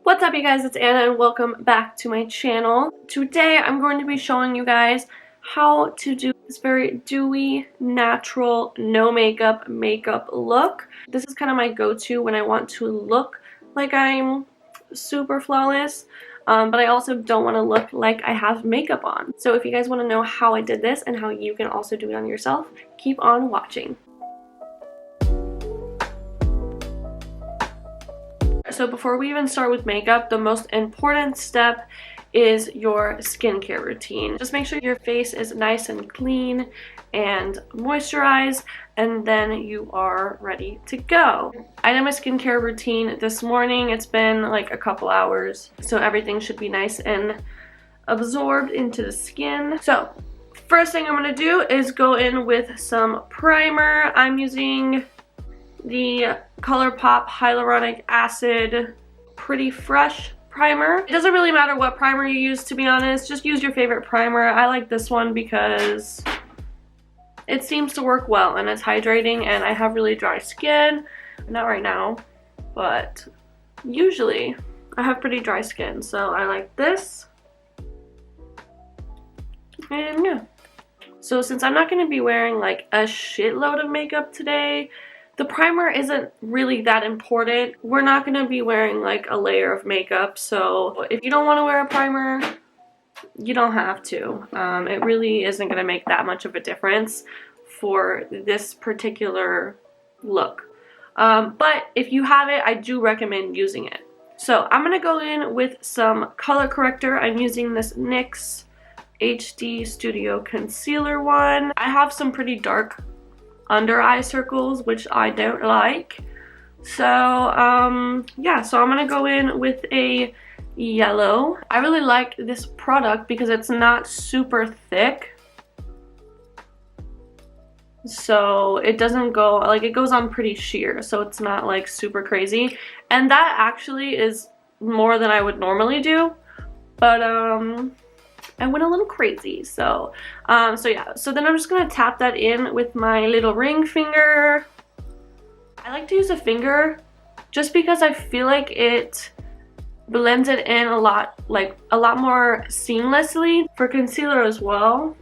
What's up you guys, it's Anna and welcome back to my channel. Today I'm going to be showing you guys how to do this very dewy, natural, no makeup look. This is kind of my go-to when I want to look like I'm super flawless, but I also don't want to look like I have makeup on. So if you guys want to know how I did this and how you can also do it on yourself, keep on watching. So before we even start with makeup, the most important step is your skincare routine. Just make sure your face is nice and clean and moisturized, and then you are ready to go. I did my skincare routine this morning. It's been like a couple hours, so everything should be nice and absorbed into the skin. So first thing I'm going to do is go in with some primer. I'm using the Colourpop Hyaluronic Acid Pretty Fresh primer. It doesn't really matter what primer you use, to be honest. Just use your favorite primer. I like this one because it seems to work well and it's hydrating, and I have really dry skin. Not right now, but usually I have pretty dry skin, so I like this. And yeah. So since I'm not going to be wearing like a shitload of makeup today, the primer isn't really that important. We're not going to be wearing like a layer of makeup, so if you don't want to wear a primer, you don't have to. It really isn't going to make that much of a difference for this particular look. But if you have it, I do recommend using it. So I'm going to go in with some color corrector. I'm using this NYX HD Studio Concealer one. I have some pretty dark under eye circles, which I don't like. So yeah, so I'm gonna go in with a yellow. I really like this product because it's not super thick, so it doesn't go like, it goes on pretty sheer, so it's not like super crazy, and that actually is more than I would normally do, but I went a little crazy, so yeah. So then I'm just gonna tap that in with my little ring finger. I like to use a finger just because I feel like it blends it in a lot more seamlessly. For concealer as well,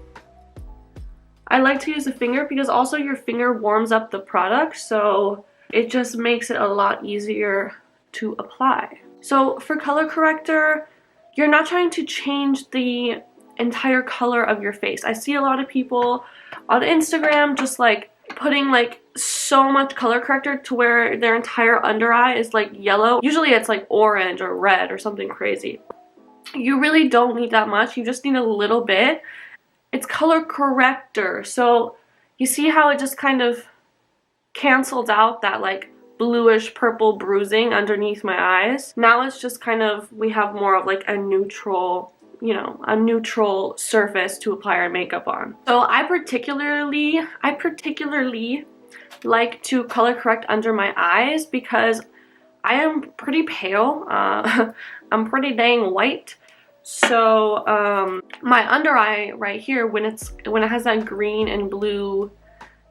I like to use a finger because also your finger warms up the product, so it just makes it a lot easier to apply. So for color corrector, you're not trying to change the entire color of your face. I see a lot of people on Instagram just like putting like so much color corrector to where their entire under eye is like yellow. Usually it's like orange or red or something crazy. You really don't need that much. You just need a little bit. It's color corrector, so you see how it just kind of cancels out that like bluish purple bruising underneath my eyes. Now it's just kind of, we have more of like a neutral, you know, a neutral surface to apply our makeup on. So I particularly like to color correct under my eyes because I am pretty pale. I'm pretty dang white. So my under eye right here, when it has that green and blue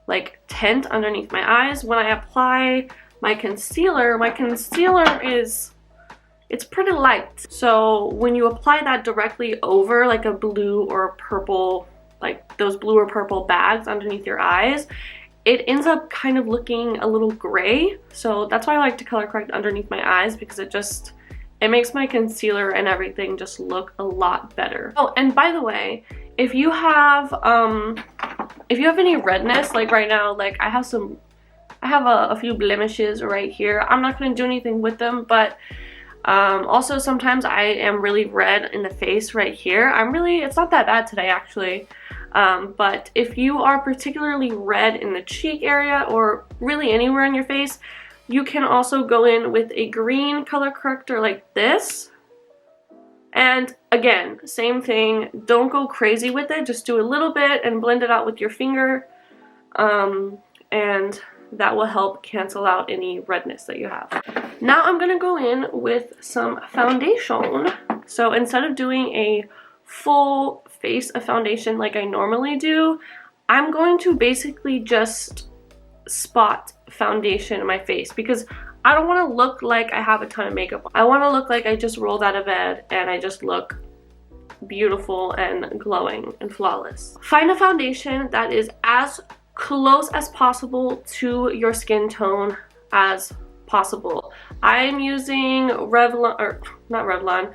like tint underneath my eyes, when I apply my concealer is, it's pretty light. So when you apply that directly over like a blue or a purple, like those blue or purple bags underneath your eyes, it ends up kind of looking a little gray. So that's why I like to color correct underneath my eyes, because it makes my concealer and everything just look a lot better. Oh, and by the way, if you have any redness, like right now, like I have a few blemishes right here. I'm not going to do anything with them, but also sometimes I am really red in the face right here. It's not that bad today actually, but if you are particularly red in the cheek area or really anywhere in your face, you can also go in with a green color corrector like this. And again, same thing, don't go crazy with it, just do a little bit and blend it out with your finger, and that will help cancel out any redness that you have. Now I'm gonna go in with some foundation. So instead of doing a full face of foundation like I normally do, I'm going to basically just spot foundation in my face because I don't want to look like I have a ton of makeup on. I want to look like I just rolled out of bed and I just look beautiful and glowing and flawless. Find a foundation that is as close as possible to your skin tone as possible. I'm using Revlon, or not Revlon,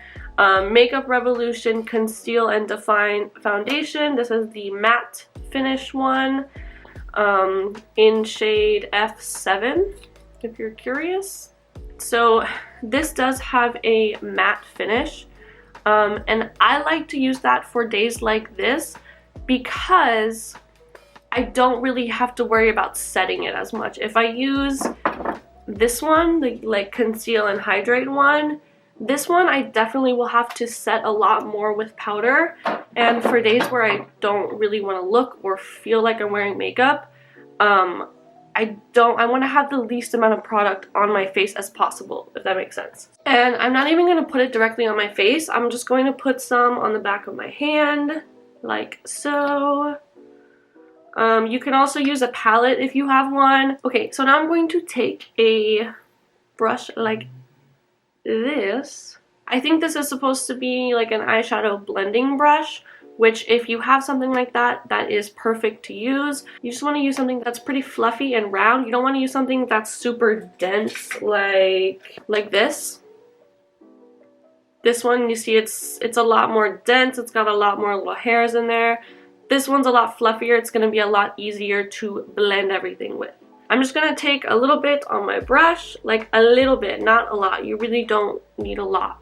Makeup Revolution Conceal and Define Foundation. This is the matte finish one, in shade F7, if you're curious. So this does have a matte finish, and I like to use that for days like this because I don't really have to worry about setting it as much. If I use this one, the like conceal and hydrate one, this one I definitely will have to set a lot more with powder, and for days where I don't really want to look or feel like I'm wearing makeup, I want to have the least amount of product on my face as possible, if that makes sense. And I'm not even going to put it directly on my face. I'm just going to put some on the back of my hand, like so. You can also use a palette if you have one. Okay, so now I'm going to take a brush like this. I think this is supposed to be like an eyeshadow blending brush, which if you have something like that, that is perfect to use. You just want to use something that's pretty fluffy and round. You don't want to use something that's super dense like this. This one, you see, it's a lot more dense. It's got a lot more little hairs in there. This one's a lot fluffier. It's going to be a lot easier to blend everything with. I'm just going to take a little bit on my brush, like a little bit, not a lot. You really don't need a lot.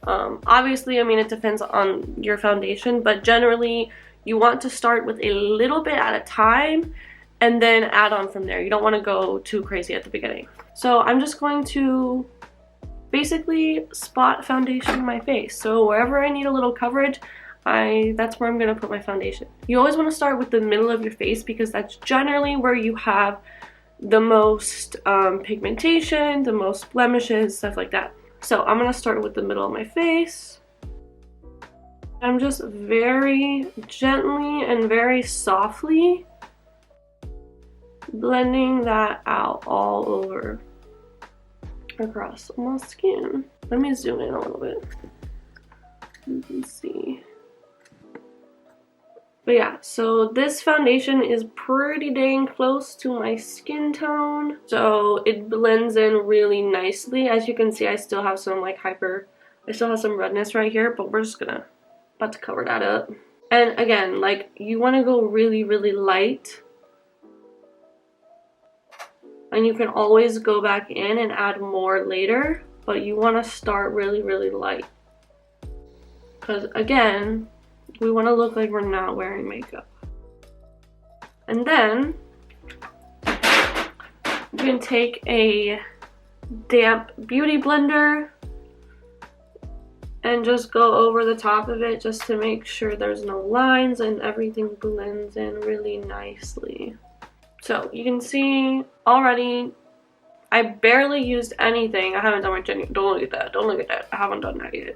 Obviously, I mean, it depends on your foundation, but generally you want to start with a little bit at a time and then add on from there. You don't want to go too crazy at the beginning. So I'm just going to basically spot foundation in my face. So wherever I need a little coverage, that's where I'm going to put my foundation. You always want to start with the middle of your face because that's generally where you have the most pigmentation, the most blemishes, stuff like that. So I'm going to start with the middle of my face. I'm just very gently and very softly blending that out all over across my skin. Let me zoom in a little bit. You can see. But yeah, so this foundation is pretty dang close to my skin tone. So it blends in really nicely. As you can see, I still have some like I still have some redness right here, but we're just about to cover that up. And again, like you want to go really, really light. And you can always go back in and add more later, but you want to start really, really light. Because again, we want to look like we're not wearing makeup. And then you can take a damp beauty blender and just go over the top of it just to make sure there's no lines and everything blends in really nicely. So you can see already I barely used anything. I haven't done my chin. Don't look at that. Don't look at that. I haven't done that yet.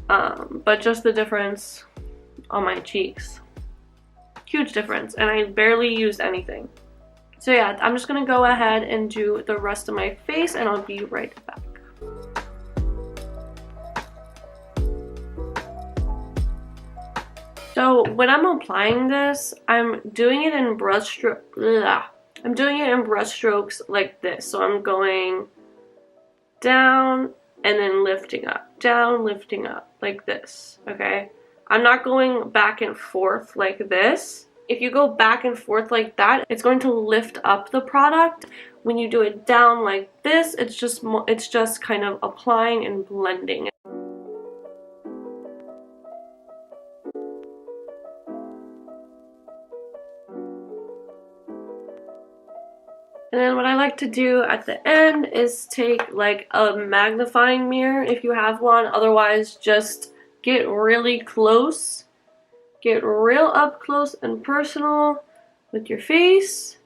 But just the difference on my cheeks. Huge difference. And I barely used anything. So yeah, I'm just gonna go ahead and do the rest of my face and I'll be right back. So when I'm applying this, I'm doing it in brush strokes like this. So I'm going down and then lifting up, down, lifting up like this, okay? I'm not going back and forth like this. If you go back and forth like that, it's going to lift up the product. When you do it down like this, it's just kind of applying and blending. And then what I like to do at the end is take like a magnifying mirror if you have one. Otherwise, just get really close. Get real up close and personal with your face.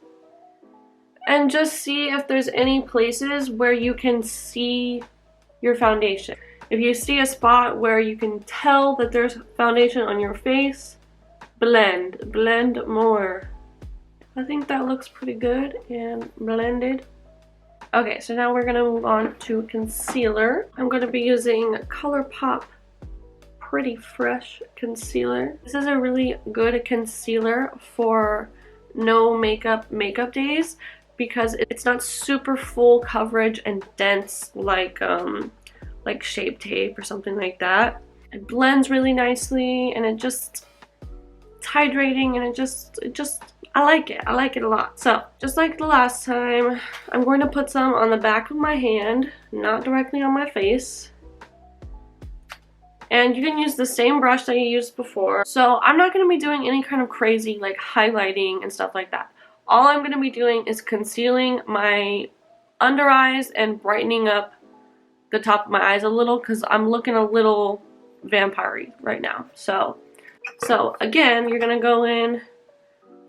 And just see if there's any places where you can see your foundation. If you see a spot where you can tell that there's foundation on your face, blend more. I think that looks pretty good and blended. Okay, so now we're gonna move on to concealer. I'm gonna be using Colourpop Pretty Fresh Concealer. This is a really good concealer for no makeup days because it's not super full coverage and dense like Shape Tape or something like that. It blends really nicely and it's hydrating, and it just I like it. I like it a lot. So, just like the last time, I'm going to put some on the back of my hand, not directly on my face. And you can use the same brush that you used before. So, I'm not going to be doing any kind of crazy like highlighting and stuff like that. All I'm going to be doing is concealing my under eyes and brightening up the top of my eyes a little because I'm looking a little vampire-y right now. So again, you're going to go in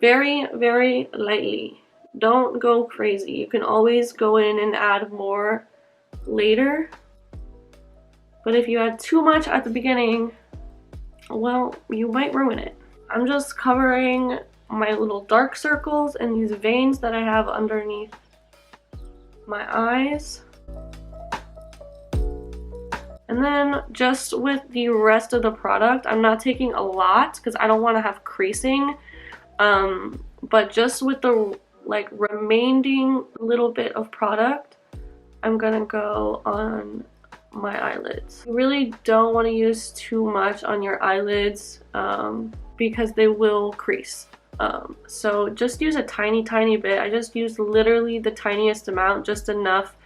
very, very lightly. Don't go crazy. You can always go in and add more later. But if you add too much at the beginning, well, you might ruin it. I'm just covering my little dark circles and these veins that I have underneath my eyes. And then just with the rest of the product, I'm not taking a lot because I don't want to have creasing. But just with the like remaining little bit of product, I'm gonna go on my eyelids. You really don't want to use too much on your eyelids because they will crease. So just use a tiny bit. I just used literally the tiniest amount, just enough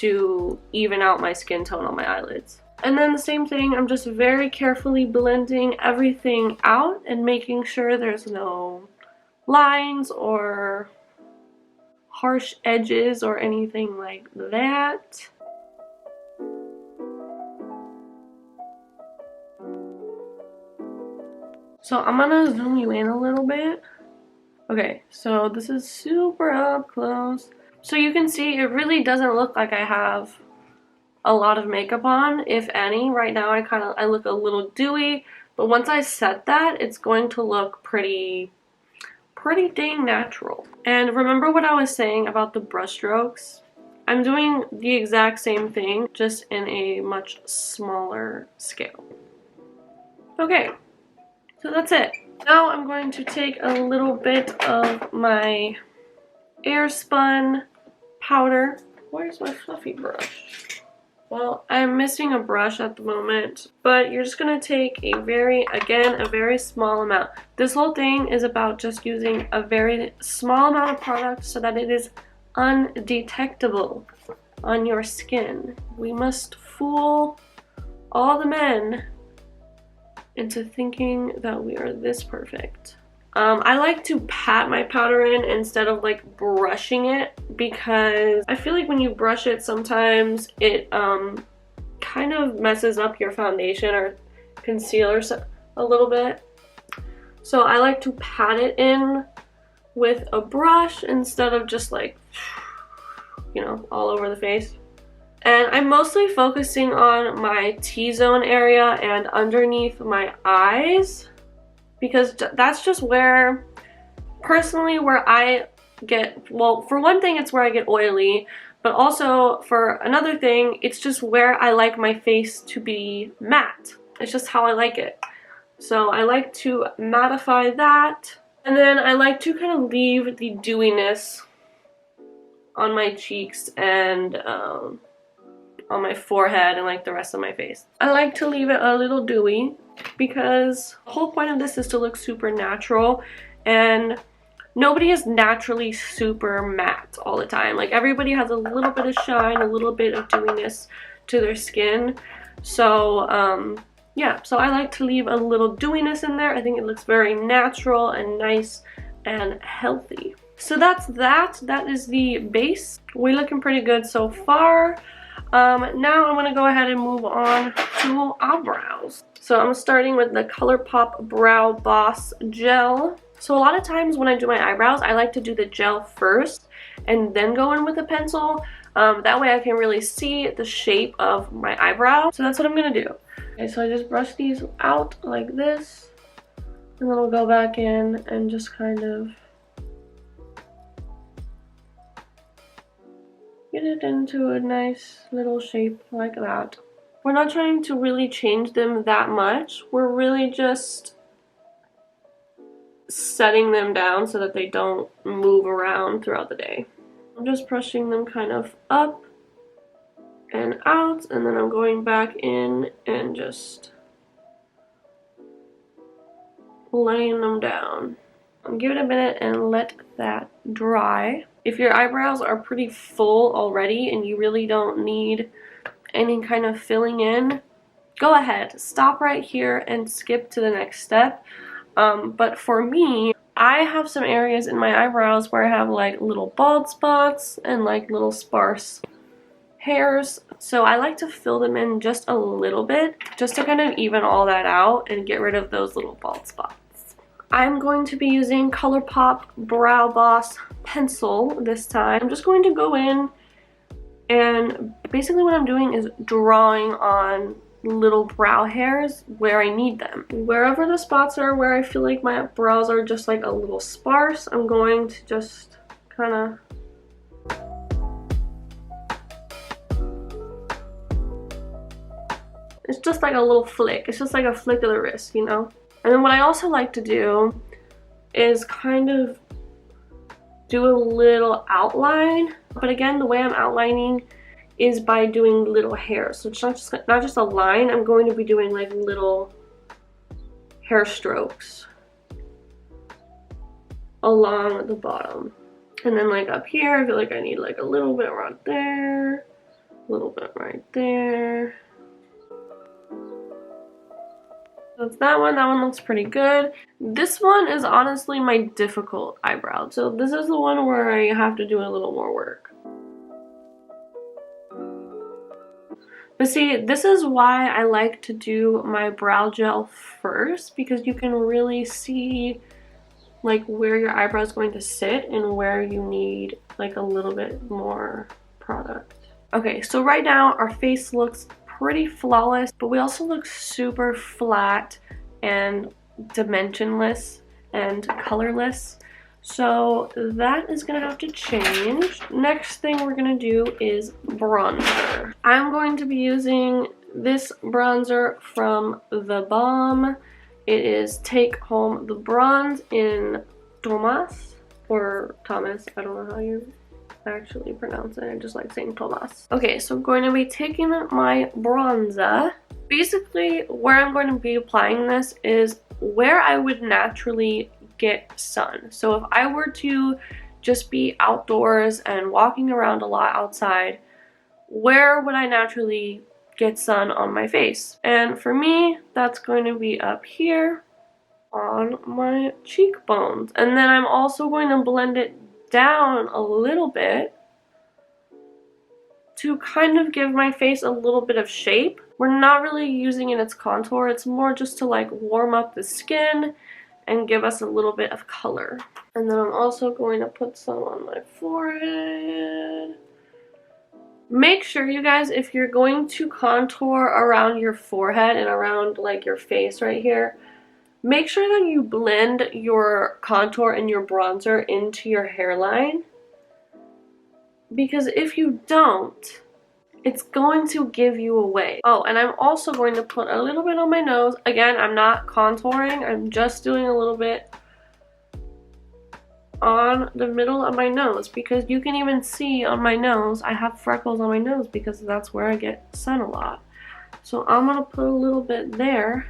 to even out my skin tone on my eyelids. And then the same thing, I'm just very carefully blending everything out and making sure there's no lines or harsh edges or anything like that. So I'm gonna zoom you in a little bit. Okay, so this is super up close. So you can see it really doesn't look like I have a lot of makeup on, if any. Right now I look a little dewy, but once I set that, it's going to look pretty dang natural. And remember what I was saying about the brush strokes? I'm doing the exact same thing, just in a much smaller scale. Okay, so that's it. Now I'm going to take a little bit of my Airspun powder. Where's my fluffy brush? Well, I'm missing a brush at the moment, but you're just going to take a very small amount. This whole thing is about just using a very small amount of product so that it is undetectable on your skin. We must fool all the men into thinking that we are this perfect. I like to pat my powder in instead of like brushing it because I feel like when you brush it sometimes it kind of messes up your foundation or concealer a little bit. So I like to pat it in with a brush instead of just like, you know, all over the face. And I'm mostly focusing on my T-zone area and underneath my eyes, because that's just where, personally, where I get, well, for one thing, it's where I get oily, but also for another thing, it's just where I like my face to be matte. It's just how I like it. So I like to mattify that, and then I like to kind of leave the dewiness on my cheeks and on my forehead and like the rest of my face. I like to leave it a little dewy because the whole point of this is to look super natural, and nobody is naturally super matte all the time. Like everybody has a little bit of shine, a little bit of dewiness to their skin. So yeah, so I like to leave a little dewiness in there. I think it looks very natural and nice and healthy. So that's that. That is the base. We're looking pretty good so far. Now I'm going to go ahead and move on to eyebrows. So I'm starting with the Colourpop Brow Boss Gel. So a lot of times when I do my eyebrows, I like to do the gel first and then go in with a pencil. That way I can really see the shape of my eyebrow. So that's what I'm going to do. Okay, so I just brush these out like this, and then I'll go back in and just kind of get it into a nice little shape like that. We're not trying to really change them that much. We're really just setting them down so that they don't move around throughout the day. I'm just brushing them kind of up and out, and then I'm going back in and just laying them down. I'll give it a minute and let that dry. If your eyebrows are pretty full already and you really don't need any kind of filling in, go ahead, stop right here and skip to the next step. But for me, I have some areas in my eyebrows where I have like little bald spots and like little sparse hairs, so I like to fill them in just a little bit just to kind of even all that out and get rid of those little bald spots. I'm going to be using Colourpop Brow Boss pencil this time. I'm just going to go in and basically what I'm doing is drawing on little brow hairs where I need them. Wherever the spots are where I feel like my brows are just like a little sparse, I'm going to just kind of it's just like a little flick. It's just like a flick of the wrist, you know? And then what I also like to do is kind of do a little outline. But again, the way I'm outlining is by doing little hairs. So it's not just a line. I'm going to be doing like little hair strokes along the bottom. And then like up here, I feel like I need like a little bit right there, a little bit right there. That's that one. That one looks pretty good. This one is honestly my difficult eyebrow. So this is the one where I have to do a little more work. But see, this is why I like to do my brow gel first, because you can really see like where your eyebrow is going to sit and where you need like a little bit more product. Okay, so right now our face looks pretty flawless, but we also look super flat and dimensionless and colorless. So that is gonna have to change. Next thing we're gonna do is bronzer. I'm going to be using this bronzer from the Balm. It is Take Home the Bronze in Thomas, or Thomas, I don't know how you actually pronounce it. I just like saying Thomas. Okay, so I'm going to be taking my bronzer. Basically, where I'm going to be applying this is where I would naturally get sun. So if I were to just be outdoors and walking around a lot outside, where would I naturally get sun on my face? And for me, that's going to be up here on my cheekbones. And then I'm also going to blend it down a little bit to kind of give my face a little bit of shape. We're not really using it as contour, it's more just to like warm up the skin and give us a little bit of color. And then I'm also going to put some on my forehead. Make sure, you guys, if you're going to contour around your forehead and around like your face right here, make sure that you blend your contour and your bronzer into your hairline, because if you don't, it's going to give you away. Oh, and I'm also going to put a little bit on my nose. Again, I'm not contouring, I'm just doing a little bit on the middle of my nose, because you can even see on my nose, I have freckles on my nose because that's where I get sun a lot. So I'm gonna put a little bit there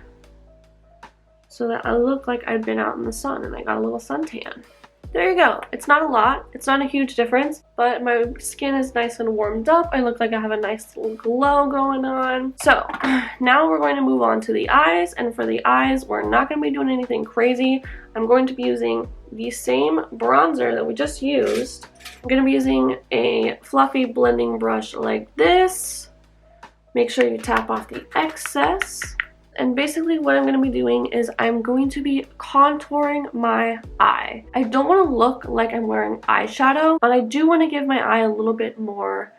so that I look like I've been out in the sun and I got a little suntan. There you go. It's not a lot. It's not a huge difference, but my skin is nice and warmed up. I look like I have a nice little glow going on. So now we're going to move on to the eyes, and for the eyes, we're not going to be doing anything crazy. I'm going to be using the same bronzer that we just used. I'm going to be using a fluffy blending brush like this. Make sure you tap off the excess. And basically what I'm going to be doing is I'm going to be contouring my eye. I don't want to look like I'm wearing eyeshadow, but I do want to give my eye a little bit more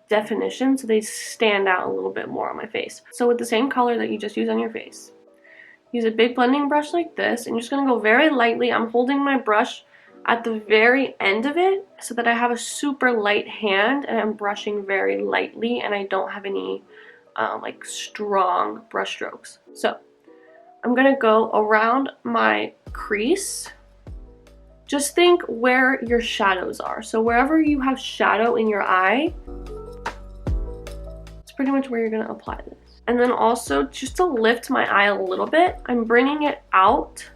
definition so they stand out a little bit more on my face. So with the same color that you just used on your face, use a big blending brush like this, and you're just going to go very lightly. I'm holding my brush at the very end of it so that I have a super light hand and I'm brushing very lightly and I don't have any like strong brush strokes. So I'm gonna go around my crease. Just think where your shadows are. So wherever you have shadow in your eye, it's pretty much where you're gonna apply this. And then also, just to lift my eye a little bit, I'm bringing it out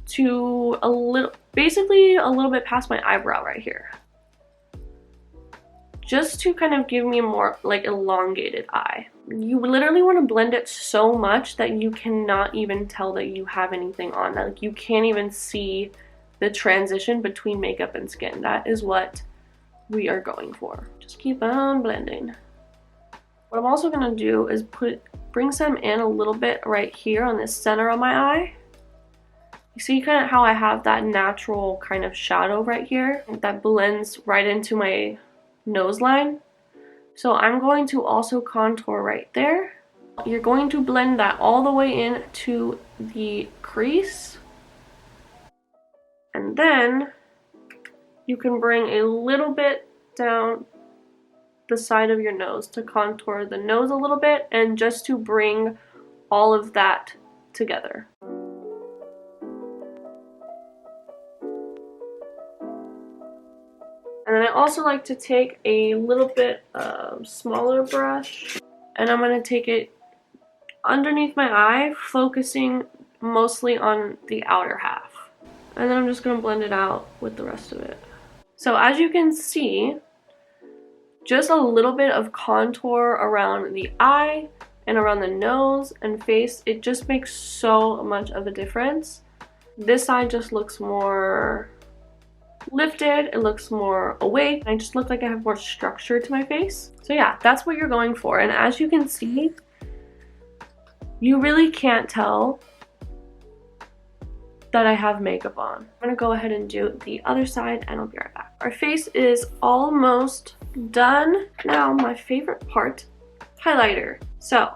to a little, basically a little bit past my eyebrow right here. Just to kind of give me a more like elongated eye. You literally want to blend it so much that you cannot even tell that you have anything on. Like you can't even see the transition between makeup and skin. That is what we are going for. Just keep on blending. What I'm also gonna do is bring some in a little bit right here on the center of my eye. You see kind of how I have that natural kind of shadow right here that blends right into my nose line. So I'm going to also contour right there. You're going to blend that all the way in to the crease. And then you can bring a little bit down the side of your nose to contour the nose a little bit and just to bring all of that together. And then I also like to take a little bit smaller brush and I'm going to take it underneath my eye, focusing mostly on the outer half. And then I'm just going to blend it out with the rest of it. So as you can see, just a little bit of contour around the eye and around the nose and face, it just makes so much of a difference. This side just looks more lifted, it looks more awake. I just look like I have more structure to my face. So yeah, that's what you're going for. And as you can see, you really can't tell that I have makeup on. I'm gonna go ahead and do the other side and I'll be right back. Our face is almost done. Now my favorite part, highlighter. So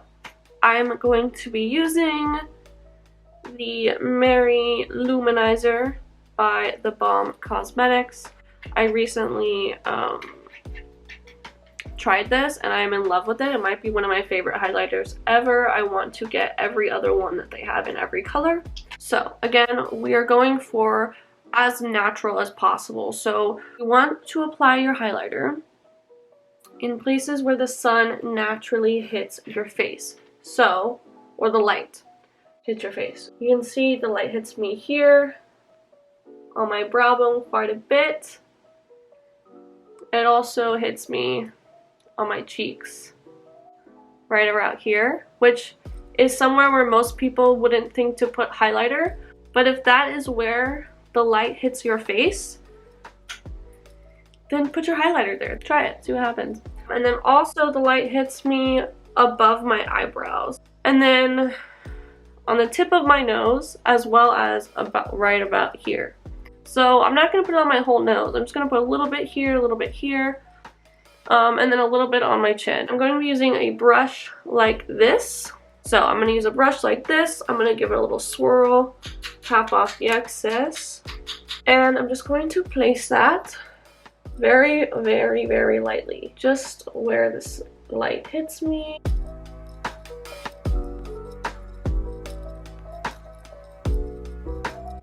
I'm going to be using the Mary Luminizer by the Balm Cosmetics. I recently tried this and I'm in love with it. It might be one of my favorite highlighters ever. I want to get every other one that they have in every color. So again, we are going for as natural as possible. So you want to apply your highlighter in places where the sun naturally hits your face. So, or the light hits your face. You can see the light hits me here on my brow bone quite a bit. It also hits me on my cheeks right around here, which is somewhere where most people wouldn't think to put highlighter. But if that is where the light hits your face, then put your highlighter there. Try it, see what happens. And then also the light hits me above my eyebrows. And then on the tip of my nose, as well as right about here. So I'm not gonna put it on my whole nose. I'm just gonna put a little bit here, a little bit here, and then a little bit on my chin. I'm going to be using a brush like this. So I'm gonna use a brush like this. I'm gonna give it a little swirl, tap off the excess, and I'm just going to place that very, very, very lightly, just where this light hits me.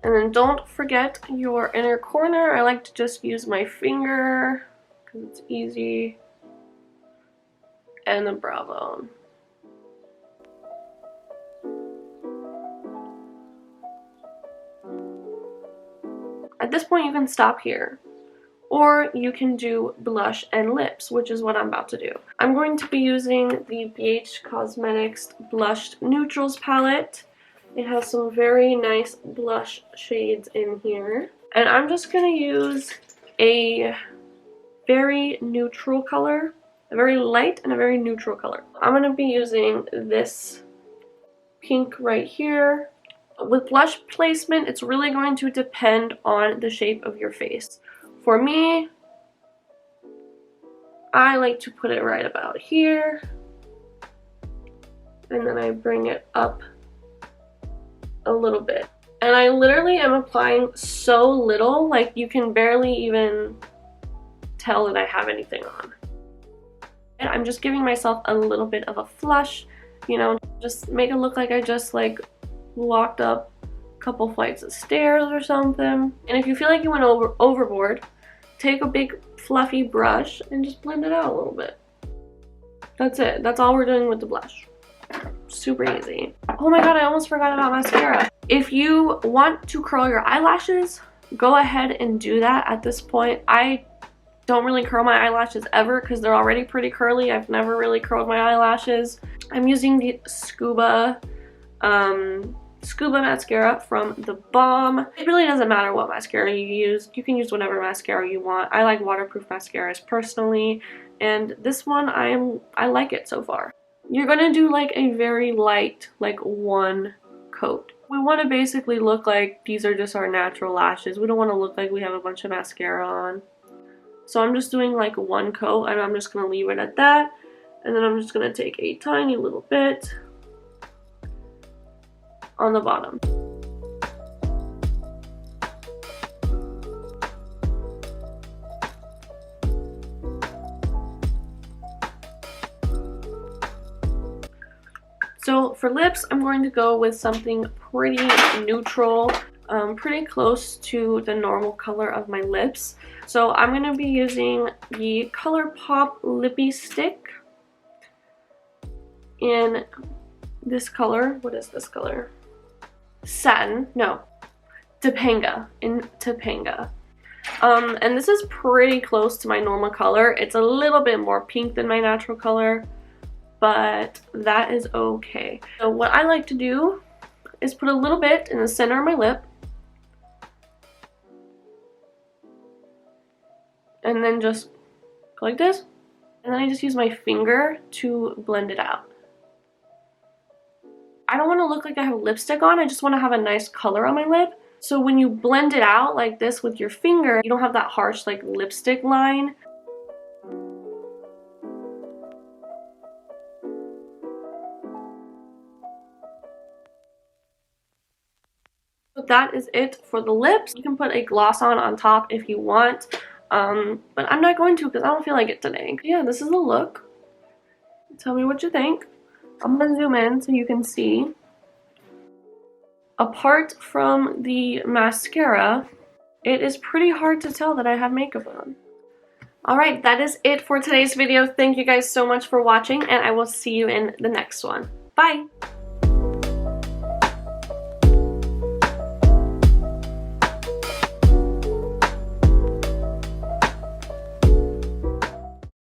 And then don't forget your inner corner. I like to just use my finger because it's easy. And the brow bone. At this point you can stop here. Or you can do blush and lips, which is what I'm about to do. I'm going to be using the BH Cosmetics Blushed Neutrals palette. It has some very nice blush shades in here. And I'm just going to use a very neutral color, a very light and a very neutral color. I'm going to be using this pink right here. With blush placement, it's really going to depend on the shape of your face. For me, I like to put it right about here. And then I bring it up a little bit. And I literally am applying so little, like you can barely even tell that I have anything on. And I'm just giving myself a little bit of a flush, you know, just make it look like I just like walked up a couple flights of stairs or something. And if you feel like you went overboard, take a big fluffy brush and just blend it out a little bit. That's it. That's all we're doing with the blush. Super easy. Oh my god, I almost forgot about mascara. If you want to curl your eyelashes, go ahead and do that at this point. I don't really curl my eyelashes ever because they're already pretty curly. I've never really curled my eyelashes. I'm using the Scuba mascara from the Balm. It really doesn't matter what mascara you use. You can use whatever mascara you want. I like waterproof mascaras personally, and this one I like it so far. You're gonna do like a very light, like one coat. We want to basically look like these are just our natural lashes. We don't want to look like we have a bunch of mascara on. So I'm just doing like one coat, and I'm just gonna leave it at that. And then I'm just gonna take a tiny little bit on the bottom. So for lips, I'm going to go with something pretty neutral, pretty close to the normal color of my lips. So I'm going to be using the Colourpop Lippie stick in this color. What is this color? Satin. No. Topanga. In Topanga. And this is pretty close to my normal color. It's a little bit more pink than my natural color, but that is okay. So what I like to do is put a little bit in the center of my lip, and then just go like this, and then I just use my finger to blend it out. I don't want to look like I have lipstick on, I just want to have a nice color on my lip. So when you blend it out like this with your finger, you don't have that harsh like lipstick line. But that is it for the lips. You can put a gloss on top if you want, but I'm not going to because I don't feel like it today. Yeah, this is the look. Tell me what you think. I'm gonna zoom in so you can see. Apart from the mascara, it is pretty hard to tell that I have makeup on. Alright, that is it for today's video. Thank you guys so much for watching, and I will see you in the next one. Bye!